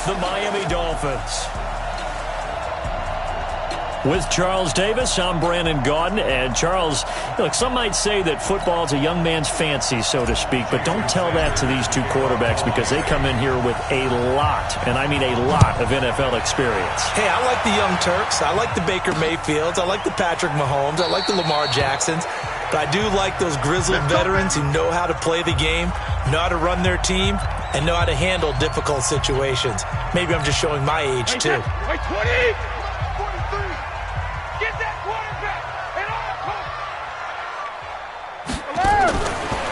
the Miami Dolphins. With Charles Davis, I'm Brandon Gaudin. And Charles, look, some might say that football's a young man's fancy, so to speak, but don't tell that to these two quarterbacks because they come in here with a lot, and I mean a lot, of NFL experience. Hey, I like the Young Turks. I like the Baker Mayfields. I like the Patrick Mahomes. I like the Lamar Jacksons. But I do like those grizzled veterans who know how to play the game, know how to run their team, and know how to handle difficult situations. Maybe I'm just showing my age, too. Right 20!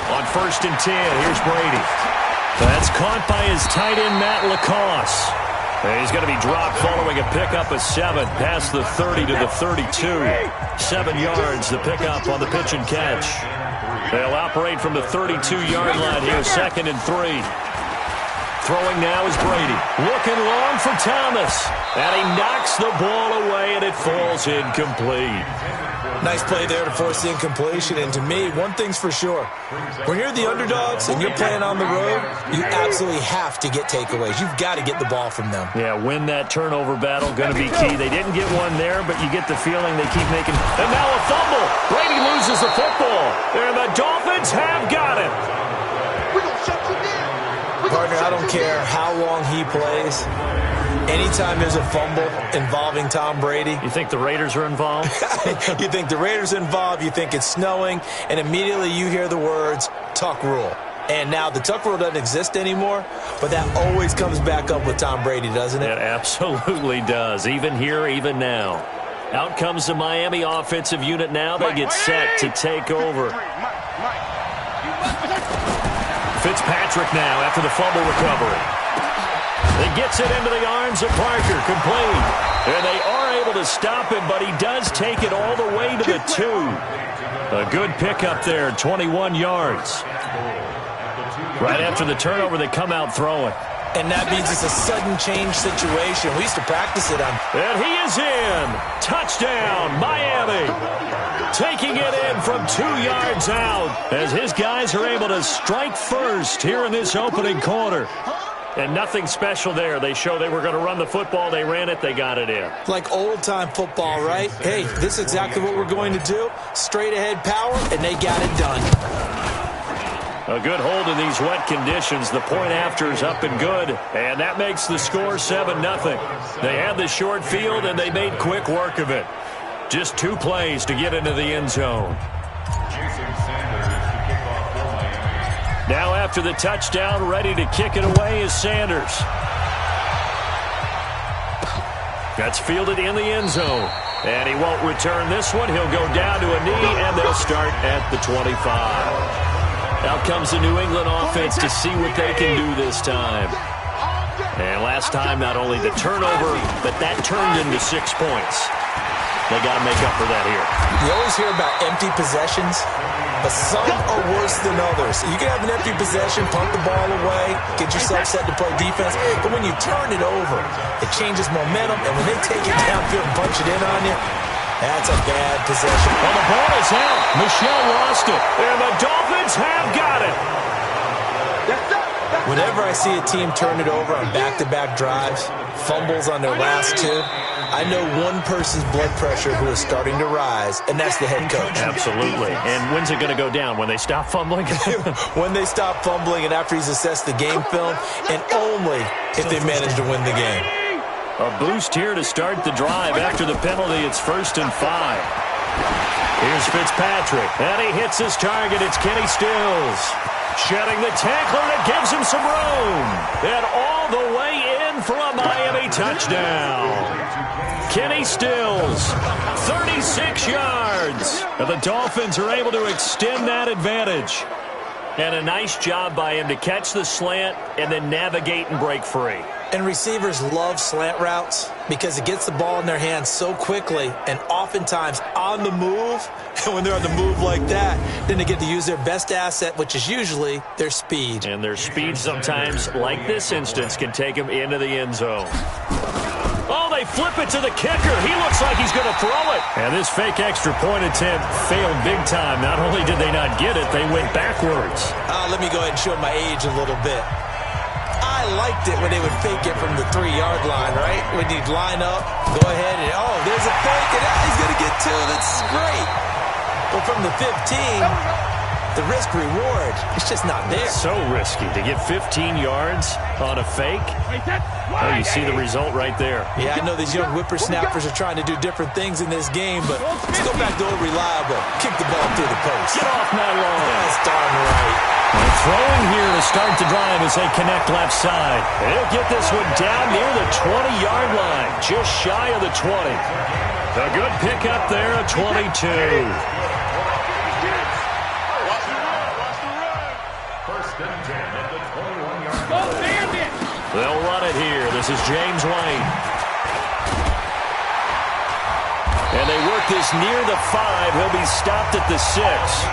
On 1st and 10, here's Brady. That's caught by his tight end, Matt LaCosse. He's going to be dropped following a pickup of 7, past the 30 to the 32. 7 yards, the pickup on the pitch and catch. They'll operate from the 32-yard line here, 2nd and 3. Throwing now is Brady. Looking long for Thomas. And he knocks the ball away, and it falls incomplete. Nice play there to force the incompletion. And to me, one thing's for sure. When you're the underdogs and you're playing on the road, you absolutely have to get takeaways. You've got to get the ball from them. Yeah, win that turnover battle. Going to be key. They didn't get one there, but you get the feeling they keep making. And now a fumble. Brady loses the football. And the Dolphins have got it. Partner, I don't care how long he plays. Anytime there's a fumble involving Tom Brady. You think the Raiders are involved? You think the Raiders are involved, you think it's snowing, and immediately you hear the words, Tuck Rule. And now the Tuck Rule doesn't exist anymore, but that always comes back up with Tom Brady, doesn't it? It absolutely does, even here, even now. Out comes the Miami offensive unit now. They get set to take over. Fitzpatrick now after the fumble recovery. He gets it into the arms of Parker, complete. And they are able to stop him, but he does take it all the way to the 2. A good pickup there, 21 yards. Right after the turnover, they come out throwing. And that means it's a sudden change situation. We used to practice it on. And he is in. Touchdown, Miami. Taking it in from 2 yards out as his guys are able to strike first here in this opening quarter. And nothing special there. They show they were going to run the football. They ran it. They got it in. Like old-time football, right? Hey, this is exactly what we're going to do. Straight-ahead power, and they got it done. A good hold in these wet conditions. The point after is up and good. And that makes the score 7-0. They had the short field, and they made quick work of it. Just 2 plays to get into the end zone. Now after the touchdown, ready to kick it away is Sanders. That's fielded in the end zone. And he won't return this one. He'll go down to a knee, and they'll start at the 25. Out comes the New England offense to see what they can do this time. And last time, not only the turnover, but that turned into 6 points. They got to make up for that here. You always hear about empty possessions, but some are worse than others. You can have an empty possession, punt the ball away, get yourself set to play defense, but when you turn it over, it changes momentum, and when they take it downfield and punch it in on you, that's a bad possession. Well, the ball is out. Michelle lost it, and the Dolphins have got it. Whenever I see a team turn it over on back-to-back drives, fumbles on their last 2, I know one person's blood pressure who is starting to rise, and that's the head coach. Absolutely. And when's it going to go down? When they stop fumbling? When they stop fumbling and after he's assessed the game film, and only if they manage to win the game. A boost here to start the drive. After the penalty, it's 1st and 5. Here's Fitzpatrick, and he hits his target. It's Kenny Stills. Shedding the tackler that gives him some room. And all the way in for a Miami touchdown. Kenny Stills, 36 yards. And the Dolphins are able to extend that advantage. And a nice job by him to catch the slant and then navigate and break free. And receivers love slant routes because it gets the ball in their hands so quickly and oftentimes on the move. And when they're on the move like that, then they get to use their best asset, which is usually their speed. And their speed sometimes, like this instance, can take them into the end zone. Oh, they flip it to the kicker. He looks like he's going to throw it. And this fake extra point attempt failed big time. Not only did they not get it, they went backwards. Let me go ahead and show my age a little bit. I liked it when they would fake it from the 3-yard line, right? When you'd line up, go ahead, and, oh, there's a fake, and he's going to get 2. That's great. But from the 15... the risk-reward, it's just not there. So risky to get 15 yards on a fake. Oh, you see the result right there. Yeah, I know these young whippersnappers are trying to do different things in this game, but let's go back to old reliable. Kick the ball through the post. Get off my lawn. That's darn right. And throwing here to start the drive as they connect left side. And he'll get this one down near the 20-yard line, just shy of the 20. A good pickup there, a 22. They'll run it here. This is James White. And they work this near the 5. He'll be stopped at the 6.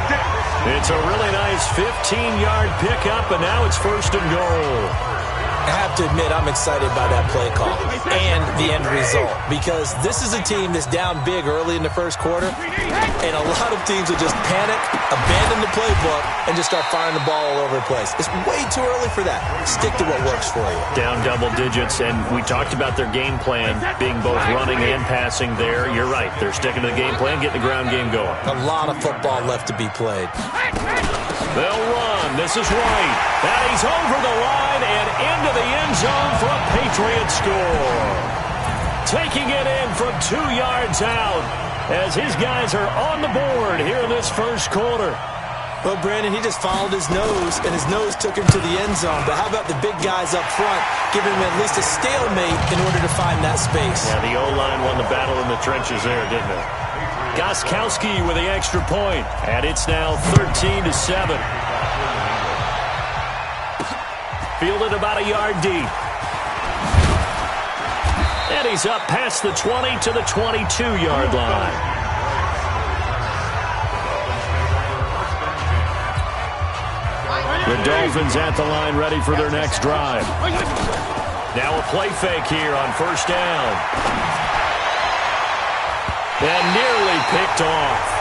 It's a really nice 15-yard pickup, and now it's 1st and goal. I have to admit, I'm excited by that play call and the end result, because this is a team that's down big early in the first quarter, and a lot of teams will just panic, abandon the playbook, and just start firing the ball all over the place. It's way too early for that. Stick to what works for you. Down double digits, and we talked about their game plan being both running and passing there. You're right. They're sticking to the game plan, getting the ground game going. A lot of football left to be played. They'll run. This is White. And he's over the line and into the end zone for a Patriot score. Taking it in from 2 yards out as his guys are on the board here in this first quarter. Well, Brandon, he just followed his nose, and his nose took him to the end zone. But how about the big guys up front, giving him at least a stalemate in order to find that space? Yeah, the O-line won the battle in the trenches there, didn't it? Gostkowski with the extra point, and it's now 13-7. Fielded about a yard deep. And he's up past the 20 to the 22-yard line. The Dolphins at the line ready for their next drive. Now a play fake here on 1st down. And nearly picked off.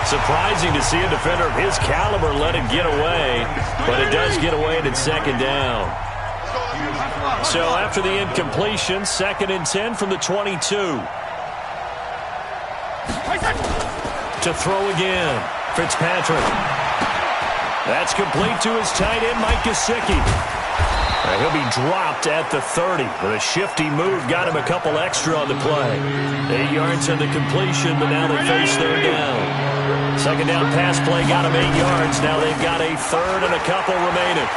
Surprising to see a defender of his caliber let it get away, but it does get away and it's 2nd down. So after the incompletion, 2nd and 10 from the 22. To throw again, Fitzpatrick. That's complete to his tight end, Mike Gesicki. He'll be dropped at the 30. With a shifty move, got him a couple extra on the play. 8 yards on the completion, but now they face 3rd down. 2nd down pass play got him 8 yards. Now they've got a 3rd and a couple remaining.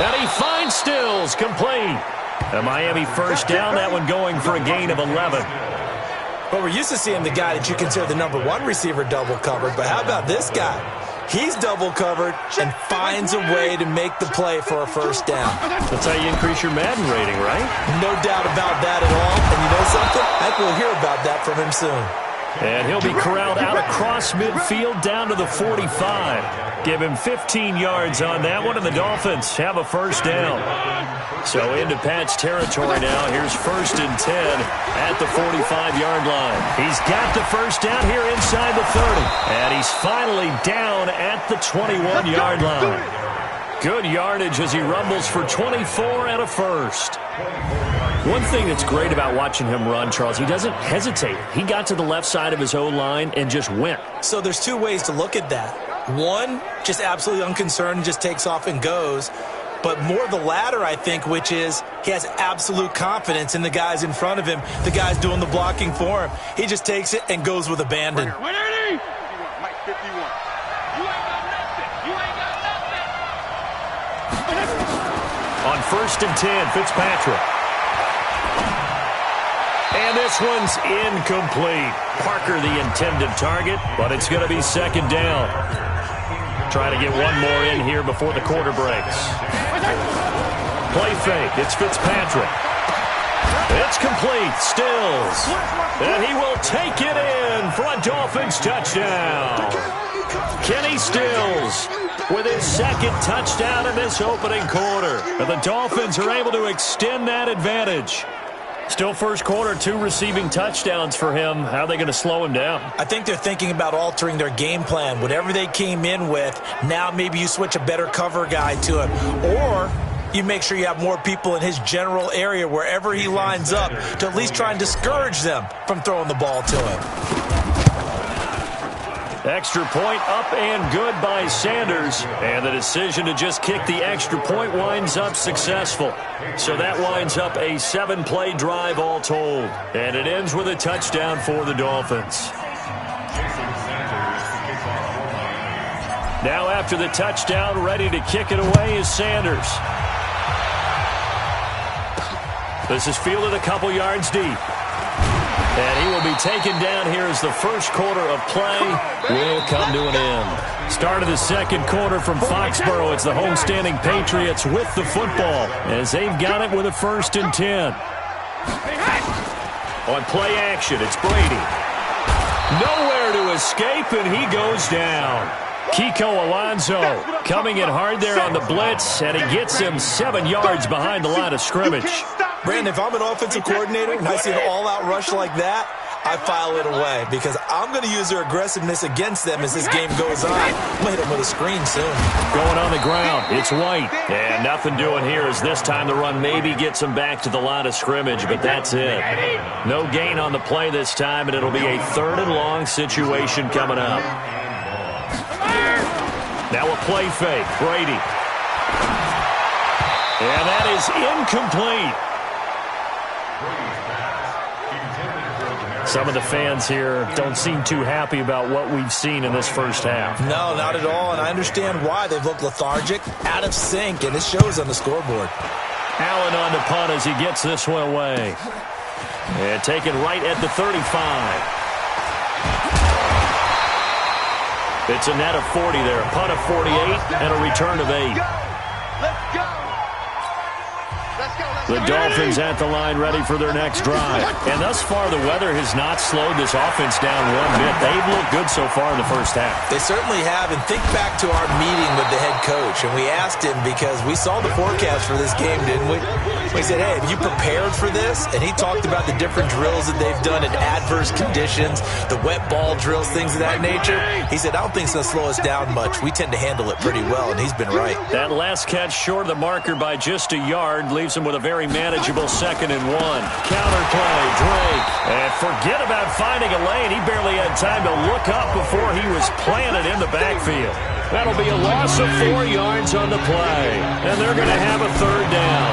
And he finds Stills, complete. A Miami 1st down, that one going for a gain of 11. Well, we're used to seeing the guy that you consider the number 1 receiver double covered, but how about this guy? He's double covered and finds a way to make the play for a 1st down. That's how you increase your Madden rating, right? No doubt about that at all. And you know something? I think we'll hear about that from him soon. And he'll be corralled out across midfield down to the 45. Give him 15 yards on that one, and the Dolphins have a 1st down. So into Pat's territory now. Here's 1st and 10 at the 45-yard line. He's got the 1st down here inside the 30. And he's finally down at the 21-yard line. Good yardage as he rumbles for 24 and a 1st. One thing that's great about watching him run, Charles, he doesn't hesitate. He got to the left side of his O-line and just went. So there's 2 ways to look at that. One, just absolutely unconcerned, just takes off and goes. But more the latter, I think, which is he has absolute confidence in the guys in front of him, the guys doing the blocking for him. He just takes it and goes with abandon. On 1st and 10, Fitzpatrick. And this one's incomplete. Parker the intended target, but it's going to be 2nd down. Trying to get one more in here before the quarter breaks. Play fake. It's Fitzpatrick. It's complete. Stills. And he will take it in for a Dolphins touchdown. Kenny Stills with his 2nd touchdown in this opening quarter. And the Dolphins are able to extend that advantage. Still first quarter, 2 receiving touchdowns for him. How are they going to slow him down? I think they're thinking about altering their game plan. Whatever they came in with, now maybe you switch a better cover guy to him. Or you make sure you have more people in his general area wherever he lines up to at least try and discourage them from throwing the ball to him. Extra point up and good by Sanders. And the decision to just kick the extra point winds up successful. So that winds up a 7-play drive all told. And it ends with a touchdown for the Dolphins. Now after the touchdown, ready to kick it away is Sanders. This is fielded a couple yards deep. And he will be taken down here as the first quarter of play will come to an end. Start of the second quarter from Foxborough. It's the homestanding Patriots with the football as they've got it with a 1st and 10. On play action, it's Brady. Nowhere to escape, and he goes down. Kiko Alonso coming in hard there on the blitz, and he gets him 7 yards behind the line of scrimmage. Brandon, if I'm an offensive coordinator and I see an all-out rush like that, I file it away because I'm going to use their aggressiveness against them as this game goes on. I'm going to hit them with a screen soon. Going on the ground, it's White. And nothing doing here as this time the run maybe gets him back to the line of scrimmage, but that's it. No gain on the play this time, and it'll be a 3rd and long situation coming up. Now a play fake, Brady. And that is incomplete. Some of the fans here don't seem too happy about what we've seen in this first half. No, not at all, and I understand why. They've looked lethargic, out of sync, and it shows on the scoreboard. Allen on the punt as he gets this one away. And taken right at the 35. It's a net of 40 there, a punt of 48, and a return of 8. Let's go. The Dolphins at the line ready for their next drive. And thus far, the weather has not slowed this offense down one bit. They've looked good so far in the first half. They certainly have. And think back to our meeting with the head coach. And we asked him because we saw the forecast for this game, didn't we? We said, hey, have you prepared for this? And he talked about the different drills that they've done in adverse conditions, the wet ball drills, things of that nature. He said, I don't think it's going to slow us down much. We tend to handle it pretty well, and he's been right. That last catch short of the marker by just a yard leaves him with a very manageable 2nd and 1. Counter play, Drake. And forget about finding a lane. He barely had time to look up before he was planted in the backfield. That'll be a loss of 4 yards on the play. And they're going to have a 3rd down.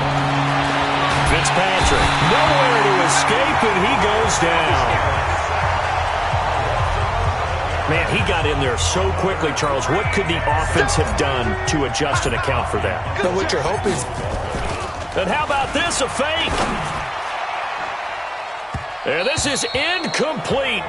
Fitzpatrick, nowhere to escape, and he goes down. Man, he got in there so quickly, Charles. What could the offense have done to adjust and account for that? But what you're hoping is... And how about this, a fake? And this is incomplete.